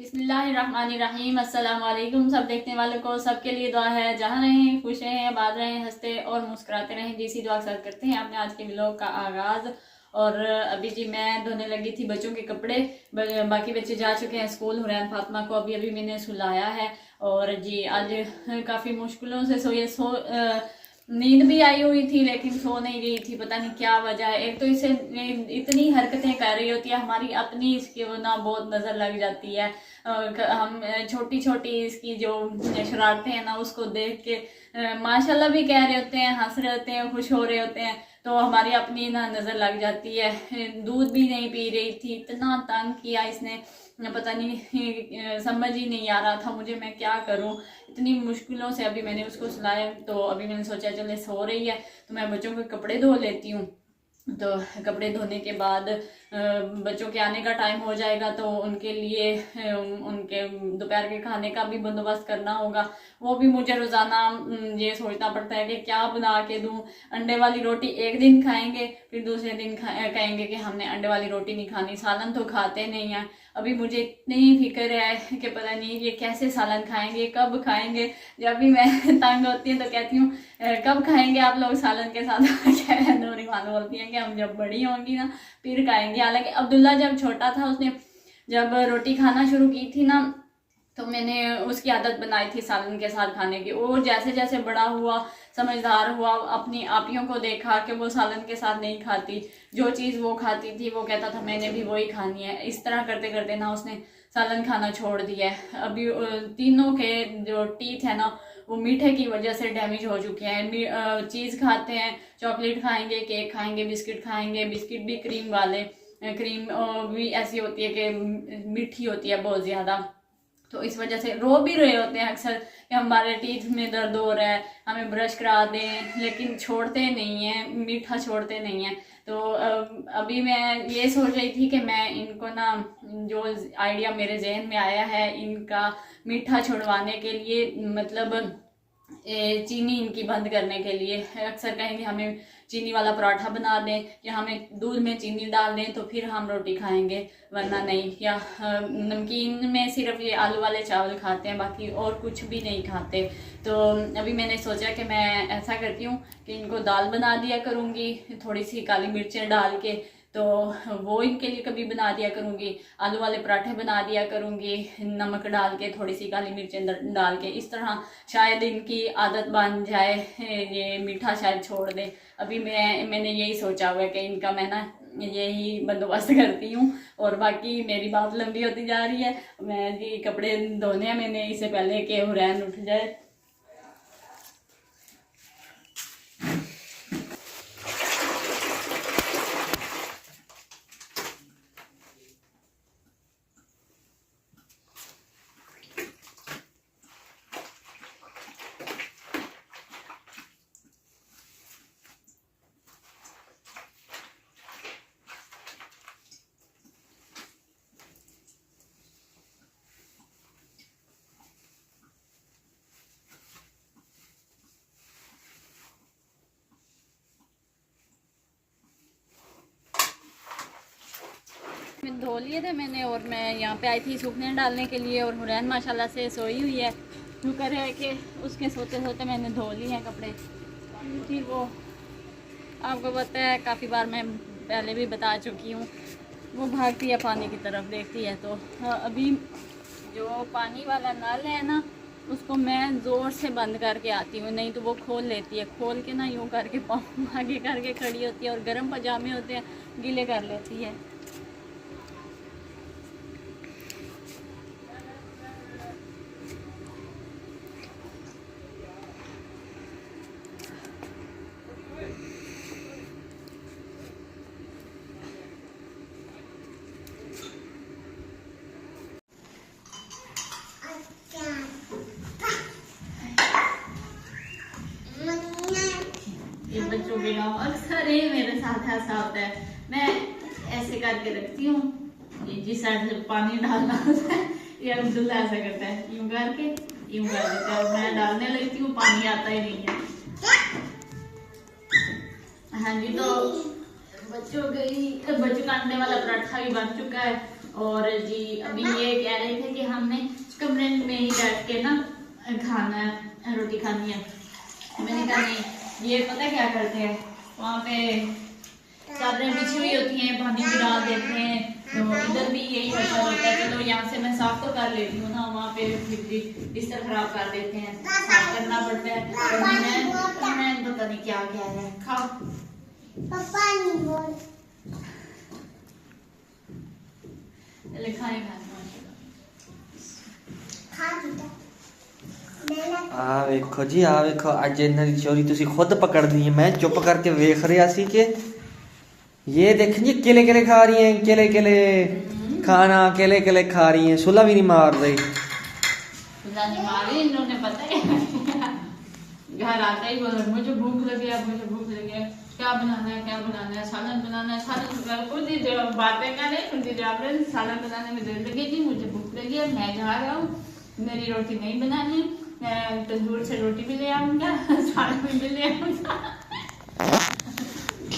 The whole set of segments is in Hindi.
बिस्मिल्लाहिर्रहमानिर्रहीम। अस्सलाम वालेकुम। सब देखने वालों को सबके लिए दुआ है, जहाँ रहें खुश रहें, आबाद रहें, हंसते और मुस्कुराते रहें। जैसी दुआ अक्सर करते हैं अपने आज के व्लॉग का आगाज़। और अभी जी मैं धोने लगी थी बच्चों के कपड़े। बाकी बच्चे जा चुके हैं स्कूल। हुरैन फातिमा को अभी अभी मैंने सुलाया है। और जी आज काफ़ी मुश्किलों से नींद भी आई हुई थी लेकिन सो नहीं रही थी, पता नहीं क्या वजह है। एक तो इसे इतनी हरकतें कर रही होती है, हमारी अपनी इसकी वो ना बहुत नज़र लग जाती है। हम छोटी छोटी इसकी जो शरारतें हैं ना उसको देख के माशाल्लाह भी कह रहे होते हैं, हंस रहे होते हैं, खुश हो रहे होते हैं, तो हमारी अपनी ना नज़र लग जाती है। दूध भी नहीं पी रही थी, इतना तंग किया इसने, पता नहीं समझ ही नहीं आ रहा था मुझे मैं क्या करूं। इतनी मुश्किलों से अभी मैंने उसको सुलाया, तो अभी मैंने सोचा चले सो रही है तो मैं बच्चों के कपड़े धो लेती हूँ। तो कपड़े धोने के बाद बच्चों के आने का टाइम हो जाएगा, तो उनके लिए उनके दोपहर के खाने का भी बंदोबस्त करना होगा। वो भी मुझे रोज़ाना ये सोचना पड़ता है कि क्या बना के दूँ। अंडे वाली रोटी एक दिन खाएंगे, फिर दूसरे दिन कहेंगे कि हमने अंडे वाली रोटी नहीं खानी। सालन तो खाते नहीं हैं। अभी मुझे इतनी फिक्र है कि पता नहीं ये कैसे सालन खाएंगे, कब खाएंगे। जब भी मैं तंग होती हूँ तो कहती हूँ कब खाएंगे आप लोग सालन के साथ। नूरी खान बोलती हैं कि हम जब बड़ी होंगी ना फिर खाएंगे। हालांकि अब्दुल्ला जब छोटा था उसने जब रोटी खाना शुरू की थी ना तो मैंने उसकी आदत बनाई थी सालन के साथ खाने की। वो जैसे जैसे बड़ा हुआ, समझदार हुआ, अपनी आपियों को देखा कि वो सालन के साथ नहीं खाती, जो चीज़ वो खाती थी वो कहता था मैंने भी वही खानी है। इस तरह करते करते ना उसने सालन खाना छोड़ दिया है। अभी तीनों के जो टीथ है ना वो मीठे की वजह से डैमेज हो चुके हैं। चीज़ खाते हैं, चॉकलेट खाएंगे, केक खाएंगे, बिस्किट खाएंगे, बिस्किट भी क्रीम वाले, क्रीम भी ऐसी होती है कि मीठी होती है बहुत ज़्यादा। तो इस वजह से रो भी रहे होते हैं अक्सर कि हमारे टीथ में दर्द हो रहा है, हमें ब्रश करा दें, लेकिन छोड़ते नहीं हैं, मीठा छोड़ते नहीं हैं। तो अभी मैं ये सोच रही थी कि मैं इनको ना जो आइडिया मेरे जहन में आया है इनका मीठा छुड़वाने के लिए, मतलब चीनी इनकी बंद करने के लिए। अक्सर कहेंगे हमें चीनी वाला पराठा बना दें या हमें दूध में चीनी डाल दें तो फिर हम रोटी खाएंगे, वरना नहीं। या नमकीन में सिर्फ ये आलू वाले चावल खाते हैं, बाकी और कुछ भी नहीं खाते। तो अभी मैंने सोचा कि मैं ऐसा करती हूँ कि इनको दाल बना दिया करूँगी, थोड़ी सी काली मिर्चें डाल के, तो वो इनके लिए कभी बना दिया करूँगी। आलू वाले पराठे बना दिया करूँगी नमक डाल के, थोड़ी सी काली मिर्चें डाल के। इस तरह शायद इनकी आदत बन जाए, ये मीठा शायद छोड़ दे। अभी मैंने यही सोचा हुआ है कि इनका मैं ना यही बंदोबस्त करती हूँ। और बाकी मेरी बात लंबी होती जा रही है। मैं जी कपड़े धोने हैं मैंने, इससे पहले कि हुरैन उठ जाए। धो लिए थे मैंने और मैं यहाँ पे आई थी सूखने डालने के लिए। और हुरैन माशाल्लाह से सोई हुई है, शुक्र है कि उसके सोते सोते मैंने धो लिए हैं कपड़े। फिर वो आपको पता है काफ़ी बार मैं पहले भी बता चुकी हूँ, वो भागती है पानी की तरफ, देखती है। तो अभी जो पानी वाला नल है ना उसको मैं ज़ोर से बंद करके आती हूँ, नहीं तो वो खोल लेती है। खोल के ना यूँ करके पाँव आगे करके खड़ी होती है और गर्म पजामे होते हैं गीले कर लेती है। बच्चों के गाँव अक्सर ये मेरे साथ ऐसा होता है। मैं ऐसे करके रखती हूँ, जिस साइड से पानी डालना होता है ये अब्दुल्ला ऐसा करता है, यूं करके यूं कर देता है। मैं डालने लगती हूँ, पानी आता ही नहीं है। हाँ जी, तो बच्चों का अंडे वाला पराठा भी बन चुका है और जी अभी ये कह रहे थे कि हमने कमरे में ही बैठ के ना खाना है, रोटी खानी है। मैंने कहा नहीं, ये पता क्या करते हैं, वहाँ पे चादरें बिछी हुई होती हैं, पानी भी डाल देते हैं, तो इधर भी यही हशर होता है। चलो यहाँ से मैं साफ तो कर लेती हूँ ना, वहाँ पे फिर भी बिस्तर खराब कर देते हैं, साफ करना पड़ता है। तो मैं पता नहीं क्या क्या है। खाओ पापा नहीं बोल आ वेखो जी, आ वेखो अज इन्हां दी चोरी तुसी खुद पकड़ दी है। मैं चुप करके वेख रहा सी कि ये देख जी केले केले खा रही हैं, केले केले खाना केले केले खा रही हैं। सुला भी नहीं मार रही, इन्होंने पता है घर आता ही बोला मुझे भूख लगी है, मुझे भूख लगी है, क्या बनाना है, क्या बनाना है, सालन बनाना है, सालन कुछ ही देर बातें करें, कुछ ही देर सालन बनाने में देर लगेगी, मुझे भूख लगी है, मैं जा रहा हूँ, मेरी रोटी नहीं बनानी, मैं तंदूर से रोटी भी ले आऊंगा, सालन भी ले आऊंगा।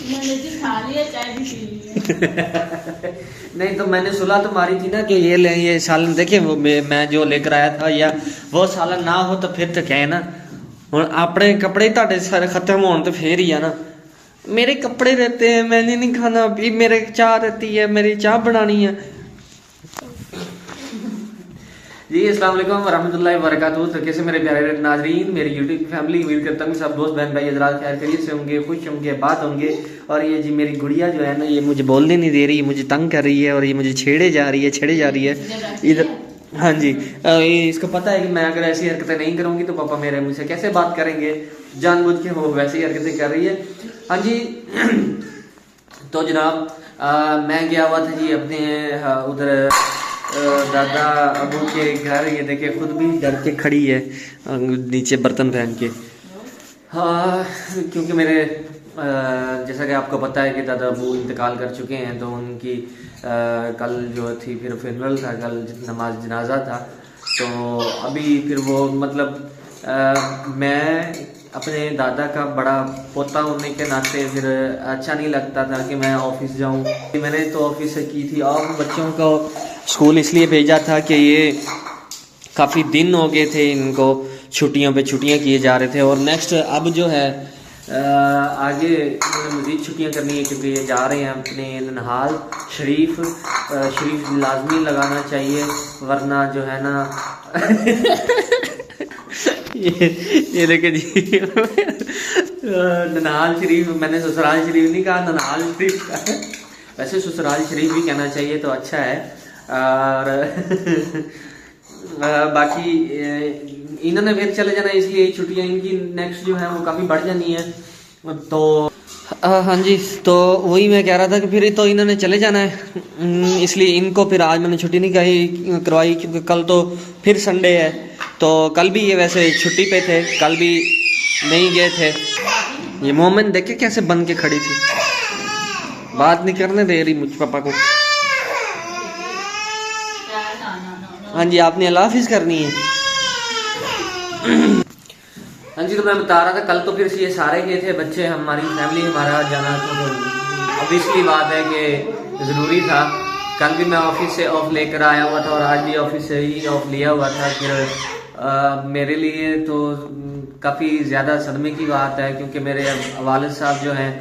मैंने जी खा लिया, चाय भी पी लिया। नहीं तो मैंने सुला तो मारी थी ना कि ये सालन देखे वो मैं जो लेकर आया था, या वो सालन ना हो तो फिर तो क्या है ना, हुण अपने कपड़े ही सारे खत्म होने तो फिर ही है ना। मेरे कपड़े रहते हैं, मैंने नहीं खाना, अभी मेरे चाय रहती है, मेरी चाय बनानी है जी। अस्सलाम वालेकुम रहमतुल्लाहि व बरकातहू। तो कैसे मेरे प्यारे नाजरीन, मेरी यूट्यूब फैमिली, उम्मीद करता हूँ सब दोस्त बहन भाई हजरात खैर खैरियत से होंगे, खुश होंगे, बात होंगे। और ये जी मेरी गुड़िया जो है ना, ये मुझे बोलने नहीं दे रही, मुझे तंग कर रही है और ये मुझे छेड़े जा रही है इधर। हाँ जी, इसको पता है कि मैं अगर ऐसी हरकतें नहीं करूँगी तो पापा मेरे मुझसे कैसे बात करेंगे, जानबूझ के वो वैसी हरकतें कर रही है। हाँ जी तो जनाब मैं गया हुआ था जी अपने उधर दादा अबू के घर। ये देखिए खुद भी डर के खड़ी है नीचे बर्तन पहन के। हाँ क्योंकि मेरे जैसा कि आपको पता है कि दादा अबू इंतकाल कर चुके हैं, तो उनकी कल जो थी फिर फिनरल था, कल नमाज जनाजा था। तो अभी फिर वो मतलब मैं अपने दादा का बड़ा पोता होने के नाते फिर अच्छा नहीं लगता था कि मैं ऑफिस जाऊं। मैंने तो ऑफिस से की थी और बच्चों को स्कूल इसलिए भेजा था कि ये काफ़ी दिन हो गए थे इनको छुट्टियों पे छुट्टियां किए जा रहे थे, और नेक्स्ट अब जो है आगे मज़ीद छुट्टियां करनी है क्योंकि ये जा रहे हैं अपने ननिहाल शरीफ लाजमी लगाना चाहिए, वरना जो है ना ये देखे जी ननिहाल शरीफ, मैंने ससुराल शरीफ नहीं कहा, ननिहाल शरीफ कहा। वैसे ससुराल शरीफ भी कहना चाहिए तो अच्छा है। और बाकी इन्होंने फिर चले जाना, इसलिए छुट्टियां इनकी नेक्स्ट जो है वो काफ़ी बढ़ जानी है। तो हाँ जी, तो वही मैं कह रहा था कि फिर तो इन्होंने चले जाना है, इसलिए इनको फिर आज मैंने छुट्टी नहीं करवाई क्योंकि कल तो फिर संडे है। तो कल भी ये वैसे छुट्टी पे थे, कल भी नहीं गए थे। ये मोमेंट देखे कैसे बन के खड़ी थी, बात नहीं करने दे रही मुझ पापा को। हाँ जी, आपने अल्लाह हाफिज़ करनी है। हाँ जी, तो मैं बता रहा था कल तो फिर ये सारे गए थे बच्चे, हमारी फैमिली, हमारा जाना तो ऑब्वियसली बात है कि ज़रूरी था। कल भी मैं ऑफिस से ऑफ लेकर आया हुआ था और आज भी ऑफिस से ही ऑफ लिया हुआ था। फिर मेरे लिए तो काफ़ी ज़्यादा सदमे की बात है क्योंकि मेरे वालिद साहब जो हैं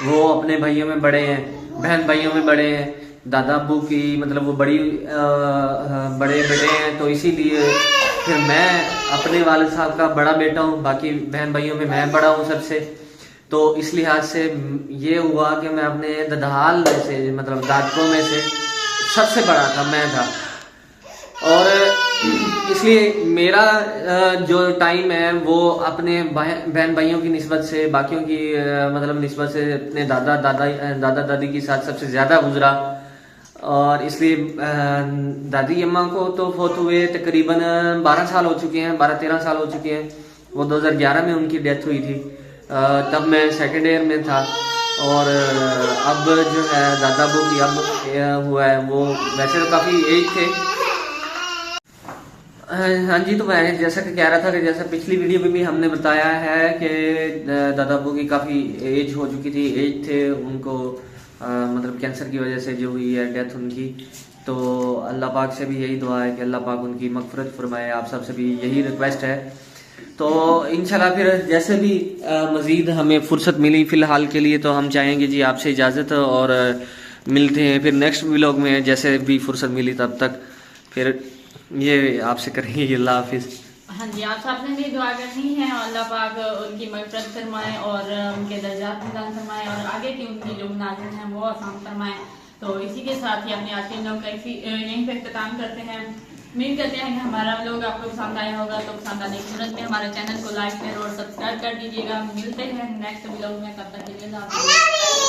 वो अपने भाइयों में बड़े हैं, बहन भाइयों में बड़े हैं। दादा अब्बू की मतलब वो बड़े बेटे हैं, तो इसीलिए फिर मैं अपने वालिद साहब का बड़ा बेटा हूँ, बाकी बहन भाइयों में मैं बड़ा हूँ सबसे। तो इस लिहाज से ये हुआ कि मैं अपने ददहाल में से मतलब दादकों में से सबसे बड़ा था, मैं था। और इसलिए मेरा जो टाइम है वो अपने बहन भाइयों की निस्बत से, बाकियों की मतलब निस्बत से अपने दादा दादी के साथ सबसे ज़्यादा गुजरा। और इसलिए दादी अम्मा को तो फोत हुए तकरीबन 12 साल हो चुके हैं, 12-13 साल हो चुके हैं। वो 2011 में उनकी डेथ हुई थी, तब मैं सेकेंड ईयर में था। और अब जो है दादा अब्बू की अब हुआ है, वो वैसे तो काफ़ी एज थे। हाँ जी, तो मैं जैसा कि कह रहा था कि जैसा पिछली वीडियो में भी हमने बताया है कि दादा अब्बू की काफ़ी एज हो चुकी थी, एज थे उनको मतलब कैंसर की वजह से जो हुई है डेथ उनकी। तो अल्लाह पाक से भी यही दुआ है कि अल्लाह पाक उनकी मगफरत फरमाए। आप सब से भी यही रिक्वेस्ट है। तो इंशाल्लाह फिर जैसे भी मज़ीद हमें फुर्सत मिली फ़िलहाल के लिए तो हम चाहेंगे जी आपसे इजाज़त, और मिलते हैं फिर नेक्स्ट व्लॉग में जैसे भी फुर्सत मिली तब तक फिर ये आपसे करेंगे। अल्लाह हाफिज़। हाँ जी, आप सबने भी दुआ करनी है और अल्लाह पाक उनकी मग़फ़िरत फरमाए और उनके दर्जात बुलंद फरमाए और आगे की उनकी जो मुनाज़िर हैं वो आसान फरमाए। तो इसी के साथ ही अपने आज के लोग यहीं पर इख्तिताम करते हैं। उम्मीद करते हैं कि हमारा लोग आपको पसंद आया होगा। तो पसंद आने की सूरत में हमारे चैनल को लाइक करें और सब्सक्राइब कर दीजिएगा। मिलते हैं नेक्स्ट व्लॉग में, तब तक के लिए अल्लाह हाफ़िज़।